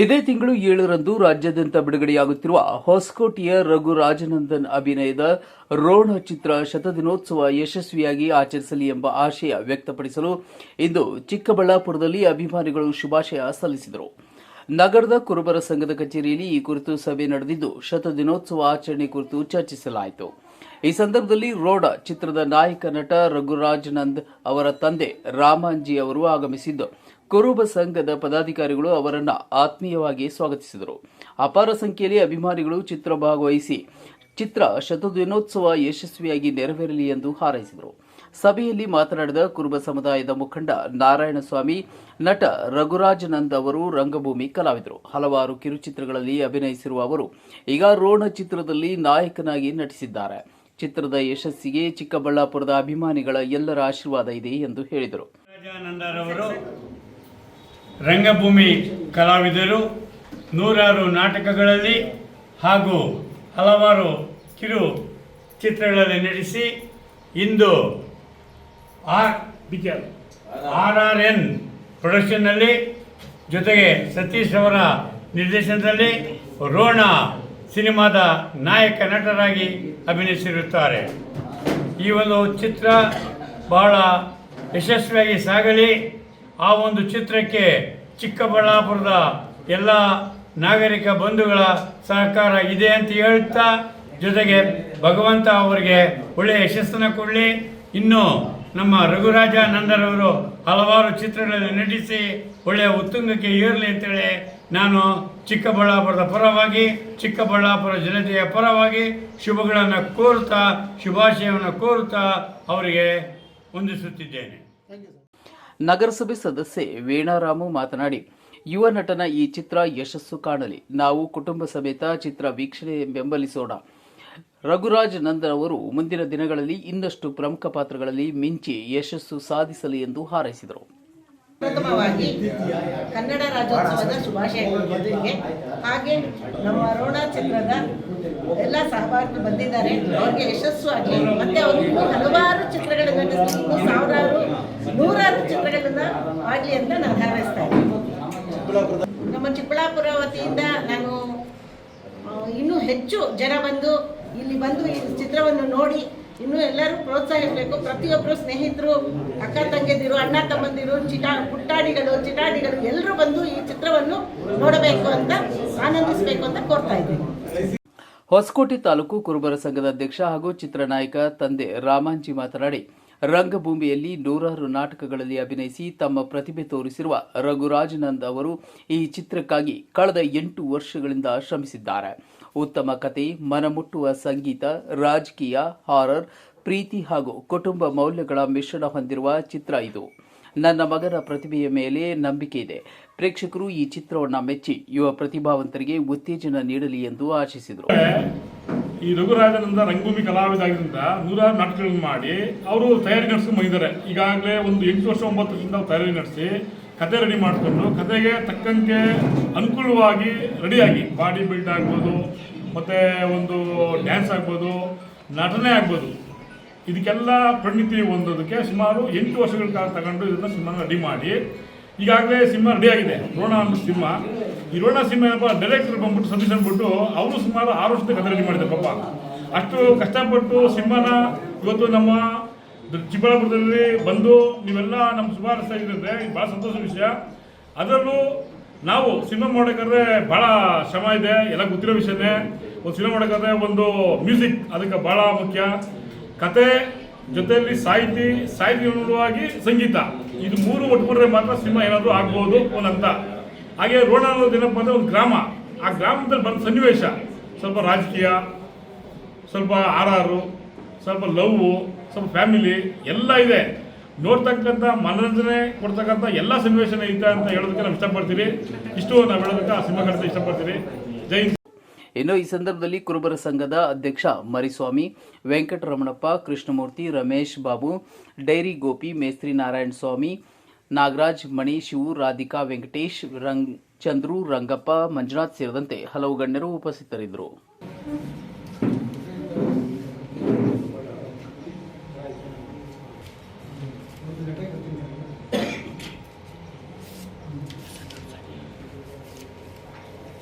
ಇದೇ ತಿಂಗಳು 7ರಂದು ರಾಜ್ಯಾದ್ಯಂತ ಬಿಡುಗಡೆಯಾಗುತ್ತಿರುವ ಹೊಸಕೋಟೆಯ ರಘು ರಾಜನಂದನ್ ಅಭಿನಯದ ರೋಣ ಚಿತ್ರ ಶತದಿನೋತ್ಸವ ಯಶಸ್ವಿಯಾಗಿ ಆಚರಿಸಲಿ ಎಂಬ ಆಶಯ ವ್ಯಕ್ತಪಡಿಸಲು ಇಂದು ಚಿಕ್ಕಬಳ್ಳಾಪುರದಲ್ಲಿ ಅಭಿಮಾನಿಗಳು ಶುಭಾಶಯ ಸಲ್ಲಿಸಿದರು. ನಗರದ ಕುರುಬರ ಸಂಘದ ಕಚೇರಿಯಲ್ಲಿ ಈ ಕುರಿತು ಸಭೆ ನಡೆದಿದ್ದು ಶತದಿನೋತ್ಸವ ಆಚರಣೆ ಕುರಿತು ಚರ್ಚಿಸಲಾಯಿತು. ಈ ಸಂದರ್ಭದಲ್ಲಿ ರೋಣ ಚಿತ್ರದ ನಾಯಕ ನಟ ರಘುರಾಜನಂದ್ ಅವರ ತಂದೆ ರಾಮಾಂಜಿ ಅವರು ಆಗಮಿಸಿದ್ದು ಕುರುಬ ಸಂಘದ ಪದಾಧಿಕಾರಿಗಳು ಅವರನ್ನು ಆತ್ಮೀಯವಾಗಿ ಸ್ವಾಗತಿಸಿದರು. ಅಪಾರ ಸಂಖ್ಯೆಯಲ್ಲಿ ಅಭಿಮಾನಿಗಳು ಚಿತ್ರ ಭಾಗವಹಿಸಿ ಚಿತ್ರ ಶತದಿನೋತ್ಸವ ಯಶಸ್ವಿಯಾಗಿ ನೆರವೇರಲಿ ಎಂದು ಹಾರೈಸಿದರು. ಸಭೆಯಲ್ಲಿ ಮಾತನಾಡಿದ ಕುರುಬ ಸಮುದಾಯದ ಮುಖಂಡ ನಾರಾಯಣಸ್ವಾಮಿ, ನಟ ರಘುರಾಜನಂದ್ ಅವರು ರಂಗಭೂಮಿ ಕಲಾವಿದರು. ಹಲವಾರು ಕಿರುಚಿತ್ರಗಳಲ್ಲಿ ಅಭಿನಯಿಸಿರುವ ಅವರು ಈಗ ರೋಣ ಚಿತ್ರದಲ್ಲಿ ನಾಯಕನಾಗಿ ನಟಿಸಿದ್ದಾರೆ. ಚಿತ್ರದ ಯಶಸ್ಸಿಗೆ ಚಿಕ್ಕಬಳ್ಳಾಪುರದ ಅಭಿಮಾನಿಗಳ ಎಲ್ಲರ ಆಶೀರ್ವಾದ ಇದೆ ಎಂದು ಹೇಳಿದರು. ರಂಗಭೂಮಿ ಕಲಾವಿದರು, ನೂರಾರು ನಾಟಕಗಳಲ್ಲಿ ಹಾಗೂ ಹಲವಾರು ಕಿರು ಚಿತ್ರಗಳಲ್ಲಿ ನಟಿಸಿ ಇಂದು RRN ಪ್ರೊಡಕ್ಷನ್ನಲ್ಲಿ ಜೊತೆಗೆ ಸತೀಶ್ ಅವರ ನಿರ್ದೇಶನದಲ್ಲಿ ರೋಣ ಸಿನಿಮಾದ ನಾಯಕ ನಟರಾಗಿ ಅಭಿನಯಿಸಿರುತ್ತಾರೆ. ಈ ಒಂದು ಚಿತ್ರ ಬಹಳ ಯಶಸ್ವಿಯಾಗಿ ಸಾಗಲಿ. ಆ ಒಂದು ಚಿತ್ರಕ್ಕೆ ಚಿಕ್ಕಬಳ್ಳಾಪುರದ ಎಲ್ಲ ನಾಗರಿಕ ಬಂಧುಗಳ ಸಹಕಾರ ಇದೆ ಅಂತ ಹೇಳ್ತಾ, ಜೊತೆಗೆ ಭಗವಂತ ಅವರಿಗೆ ಒಳ್ಳೆಯ ಯಶಸ್ಸನ್ನು ಕೊಡಲಿ. ಇನ್ನು ನಮ್ಮ ರಘುರಾಜನಂದರವರು ಹಲವಾರು ಚಿತ್ರಗಳಲ್ಲಿ ನಟಿಸಿ ಒಳ್ಳೆಯ ಉತ್ತುಂಗಕ್ಕೆ ಏರಲಿ ಅಂತೇಳಿ ನಾನು ಚಿಕ್ಕಬಳ್ಳಾಪುರದ ಪರವಾಗಿ, ಚಿಕ್ಕಬಳ್ಳಾಪುರ ಜನತೆಯ ಪರವಾಗಿ ಶುಭಗಳನ್ನು ಕೋರುತ್ತಾ, ಶುಭಾಶಯವನ್ನು ಕೋರುತ್ತಾ ಅವರಿಗೆ ವಂದಿಸುತ್ತಿದ್ದೇನೆ. ನಗರಸಭೆ ಸದಸ್ಯೆ ವೀಣಾರಾಮು ಮಾತನಾಡಿ, ಯುವ ನಟನ ಈ ಚಿತ್ರ ಯಶಸ್ಸು ಕಾಣಲಿ. ನಾವು ಕುಟುಂಬ ಸಮೇತ ಚಿತ್ರ ವೀಕ್ಷಣೆ ಬೆಂಬಲಿಸೋಣ. ರಘುರಾಜನಂದನ್ ಅವರು ಮುಂದಿನ ದಿನಗಳಲ್ಲಿ ಇನ್ನಷ್ಟು ಪ್ರಮುಖ ಪಾತ್ರಗಳಲ್ಲಿ ಮಿಂಚಿ ಯಶಸ್ಸು ಸಾಧಿಸಲಿ ಎಂದು ಹಾರೈಸಿದರು. ಪ್ರಥಮವಾಗಿ ಕನ್ನಡ ರಾಜ್ಯೋತ್ಸವದ ಶುಭಾಶಯಗಳು ಮದುವೆಗೆ. ಹಾಗೆ ನಮ್ಮ ರೋಣ ಚಿತ್ರದ ಎಲ್ಲ ಸಹಭಾಗಿಗಳು ಬಂದಿದ್ದಾರೆ, ಅವರಿಗೆ ಯಶಸ್ಸು ಆಗಲಿ. ಮತ್ತೆ ಅವರು ಹಲವಾರು ಚಿತ್ರಗಳನ್ನು ನಟಿಸಿ ಇನ್ನೂ ಸಾವಿರಾರು ನೂರಾರು ಚಿತ್ರಗಳನ್ನ ಆಗಲಿ ಅಂತ ನಾನು ಹಾರೈಸ್ತಾ ಇದ್ದೀನಿ. ನಮ್ಮ ಚಿಕ್ಕಬಳ್ಳಾಪುರ ವತಿಯಿಂದ ನಾನು ಇನ್ನೂ ಹೆಚ್ಚು ಜನ ಬಂದು ಇಲ್ಲಿ ಬಂದು ಈ ಚಿತ್ರವನ್ನು ನೋಡಿ ಇನ್ನೂ ಎಲ್ಲರೂ ಪ್ರೋತ್ಸಾಹಿಸಬೇಕು. ಪ್ರತಿಯೊಬ್ಬರು ಸ್ನೇಹಿತರು, ಅಕ್ಕ ತಂಗಿದಿರು, ಅಣ್ಣ ತಮ್ಮಂದಿರು, ಪುಟ್ಟಾಡಿಗಳು, ಚಿಟಾಡಿಗಳು ಎಲ್ಲರೂ ಬಂದು ಈ ಚಿತ್ರವನ್ನು ನೋಡಬೇಕು ಅಂತ, ಆನಂದಿಸಬೇಕು ಅಂತ ಕೋರ್ತಾ ಇದ್ದೀನಿ. ಹೊಸಕೋಟೆ ತಾಲೂಕು ಕುರುಬರ ಸಂಘದ ಅಧ್ಯಕ್ಷ ಹಾಗೂ ಚಿತ್ರನಾಯಕ ತಂದೆ ರಾಮಾಂಜಿ ಮಾತನಾಡಿ, ರಂಗಭೂಮಿಯಲ್ಲಿ ನೂರಾರು ನಾಟಕಗಳಲ್ಲಿ ಅಭಿನಯಿಸಿ ತಮ್ಮ ಪ್ರತಿಭೆ ತೋರಿಸಿರುವ ರಘುರಾಜನಂದ್ ಅವರು ಈ ಚಿತ್ರಕ್ಕಾಗಿ ಕಳೆದ 8 ವರ್ಷಗಳಿಂದ ಶ್ರಮಿಸಿದ್ದಾರೆ. ಉತ್ತಮ ಕತೆ, ಮನಮುಟ್ಟುವ ಸಂಗೀತ, ರಾಜಕೀಯ, ಹಾರರ್, ಪ್ರೀತಿ ಹಾಗೂ ಕುಟುಂಬ ಮೌಲ್ಯಗಳ ಮಿಶ್ರಣ ಹೊಂದಿರುವ ಚಿತ್ರ ಇದು. ನನ್ನ ಮಗನ ಪ್ರತಿಭೆಯ ಮೇಲೆ ನಂಬಿಕೆ ಇದೆ. ಪ್ರೇಕ್ಷಕರು ಈ ಚಿತ್ರವನ್ನು ಮೆಚ್ಚಿ ಯುವ ಪ್ರತಿಭಾವಂತರಿಗೆ ಉತ್ತೇಜನ ನೀಡಲಿ ಎಂದು ಆಶಿಸಿದರು. ಈ ರಘುರಾಜನಂದ ರಂಗಭೂಮಿ ಕಲಾವಿದರಿಂದ ನೂರಾರು ನಾಟಕಗಳನ್ನು ಮಾಡಿ ಅವರು ತಯಾರಿ ನಡೆಸ್ಕೊಂಡು ಬಂದಿದ್ದಾರೆ. ಈಗಾಗಲೇ ಒಂದು 8 ವರ್ಷ 9 ವರ್ಷದಿಂದ ತಯಾರಿ ನಡೆಸಿ ಕತೆ ರೆಡಿ ಮಾಡಿಕೊಂಡು ಕತೆಗೆ ತಕ್ಕಂತೆ ಅನುಕೂಲವಾಗಿ ರೆಡಿಯಾಗಿ ಬಾಡಿ ಬಿಲ್ಡ್ ಆಗ್ಬೋದು, ಮತ್ತು ಒಂದು ಡ್ಯಾನ್ಸ್ ಆಗ್ಬೋದು, ನಟನೆ ಆಗ್ಬೋದು, ಇದಕ್ಕೆಲ್ಲ ಪರಿಣಿತಿ ಹೊಂದೋದಕ್ಕೆ ಸುಮಾರು 8 ವರ್ಷಗಳ ಕಾಲ ತಗೊಂಡು ಇದನ್ನು ಸಿನಿಮಾನ ರೆಡಿ ಮಾಡಿ ಈಗಾಗಲೇ ಸಿನಿಮಾ ರೆಡಿಯಾಗಿದೆ. ರೋಣ ಅನ್ನೋ ಸಿನಿಮಾ. ಈ ರೋಣ ಸಿನಿಮಾ ಏನಪ್ಪ, ಡೈರೆಕ್ಟರ್ ಬಂದ್ಬಿಟ್ಟು ಸತೀಶ್ ಅಂದ್ಬಿಟ್ಟು ಅವರು ಸುಮಾರು 6 ವರ್ಷದ ಕತೆ ರೆಡಿ ಮಾಡಿದ್ದಾರೆ. ಪಾಪ ಅಷ್ಟು ಕಷ್ಟಪಟ್ಟು ಸಿನಿಮಾನ ಇವತ್ತು ನಮ್ಮ ಚಿಕ್ಕಬಳ್ಳಾಪುರದಲ್ಲಿ ಬಂದು ನೀವೆಲ್ಲ ನಮ್ಮ ಸುಮಾರಿಸ್ತಾ ಇದ್ದರೆ ಇದು ಭಾಳ ಸಂತೋಷದ ವಿಷಯ. ಅದರಲ್ಲೂ ನಾವು ಸಿನಿಮಾ ಮಾಡೋಕ್ಕಾದ್ರೆ ಭಾಳ ಶ್ರಮ ಇದೆ, ಎಲ್ಲ ಗೊತ್ತಿರೋ ವಿಷಯನೇ. ಒಂದು ಸಿನಿಮಾ ಮಾಡೋಕ್ಕಾದ್ರೆ ಒಂದು ಮ್ಯೂಸಿಕ್ ಅದಕ್ಕೆ ಭಾಳ ಮುಖ್ಯ, ಕತೆ ಜೊತೆಯಲ್ಲಿ ಸಾಹಿತ್ಯವಾಗಿ ಸಂಗೀತ, ಇದು 3 ಒಟ್ಟುಕೊಂಡ್ರೆ ಮಾತ್ರ ಸಿನಿಮಾ ಏನಾದರೂ ಆಗ್ಬೋದು ಒಂದಂತ. ಹಾಗೆ ರೋಣ ಅನ್ನೋದು ಏನಪ್ಪ ಅಂದರೆ ಒಂದು ಗ್ರಾಮ, ಆ ಗ್ರಾಮದಲ್ಲಿ ಬಂದ ಸನ್ನಿವೇಶ ಸ್ವಲ್ಪ ರಾಜಕೀಯ, ಸ್ವಲ್ಪ ಆರಾರು, ಸ್ವಲ್ಪ ಲವ್, ಸ್ವಲ್ಪ ಫ್ಯಾಮಿಲಿ ಎಲ್ಲ ಇದೆ. ನೋಡ್ತಕ್ಕಂಥ ಮನೋರಂಜನೆ ಕೊಡ್ತಕ್ಕಂಥ ಎಲ್ಲ ಸನ್ನಿವೇಶನ ಐತೆ ಅಂತ ಹೇಳೋದಕ್ಕೆ ನಾವು ಇಷ್ಟಪಡ್ತೀವಿ. ಇಷ್ಟು ನಾವು ಹೇಳೋದಕ್ಕೆ ಆ ಸಿನಿಮಾ ಕಳಿಸ ಇಷ್ಟಪಡ್ತೀವಿ. ಜೈ ಹಿಂದ್. ಇನ್ನು ಈ ಸಂದರ್ಭದಲ್ಲಿ ಕುರುಬರ ಸಂಘದ ಅಧ್ಯಕ್ಷ ಮರಿಸ್ವಾಮಿ, ವೆಂಕಟರಮಣಪ್ಪ, ಕೃಷ್ಣಮೂರ್ತಿ, ರಮೇಶ್ ಬಾಬು, ಡೈರಿ ಗೋಪಿ, ಮೇಸ್ತ್ರಿ ನಾರಾಯಣ ಸ್ವಾಮಿ, ನಾಗರಾಜ್, ಮಣಿ, ಶಿವು, ರಾಧಿಕಾ, ವೆಂಕಟೇಶ್, ಚಂದ್ರು, ರಂಗಪ್ಪ, ಮಂಜುನಾಥ್ ಸೇರಿದಂತೆ ಹಲವು ಗಣ್ಯರು ಉಪಸ್ಥಿತರಿದ್ದರು.